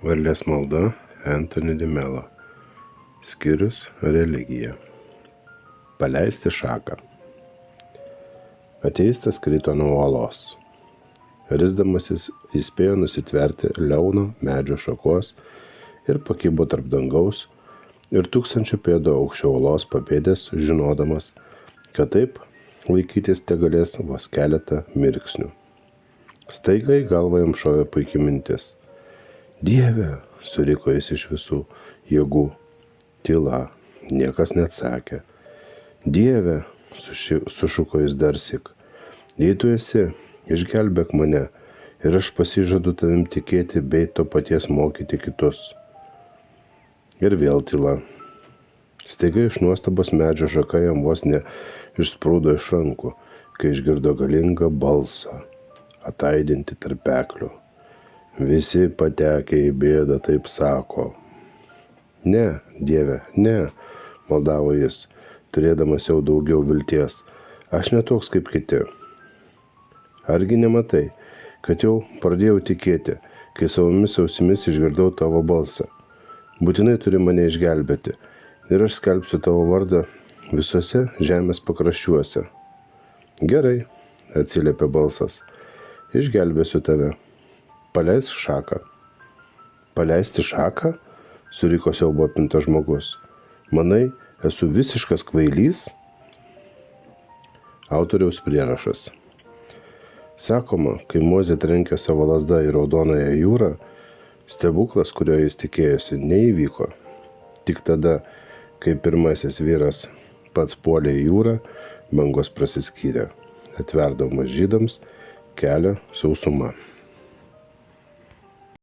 Varlės malda Anthony de Mello. Skyrius religija. Paleisti šaką. Ateistas krito nuo uolos. Risdamasis įspėjo nusitverti liauno medžio šakos ir pakibo tarp dangaus ir 1000 pėdų aukščio uolos papėdės, žinodamas, kad taip laikytis tegalės vos keletą mirksnių. Staiga į galvą jam šovė puiki mintis. Dieve, suriko jis iš visų jėgų. Tyla, niekas neatsakė. Dieve, sušuko jis darsyk. Jei tu esi, išgelbėk mane ir aš pasižadu tavim tikėti bei to paties mokyti kitus. Ir vėl tyla. Staiga iš nuostabos medžio šaka jam vos ne išsprūdo iš rankų, kai išgirdo galingą balsą, ataidinti tarpeklių. Visi patekę į bėdą taip sako. Ne, Dieve, ne, maldavo jis, turėdamas jau daugiau vilties. Aš netoks kaip kiti. Argi nematai, kad jau pradėjau tikėti, kai savomis ausimis išgirdau tavo balsą. Būtinai turi mane išgelbėti ir aš skelbsiu tavo vardą visose žemės pakraščiuose. Gerai, atsiliepė balsas, išgelbėsiu tave. Paleisk šaką. Paleisti šaką? Suriko siaubo apimtas žmogus. Manai, esu visiškas kvailys? Autoriaus prierašas. Sakoma, kai Mozė trenkė savo lazdą į Raudonąją jūrą, stebuklas, kurio jis tikėjosi, neįvyko. Tik tada, kai pirmasis vyras pats puolė į jūrą, bangos prasiskyrė, atverdamas žydams kelią sausuma.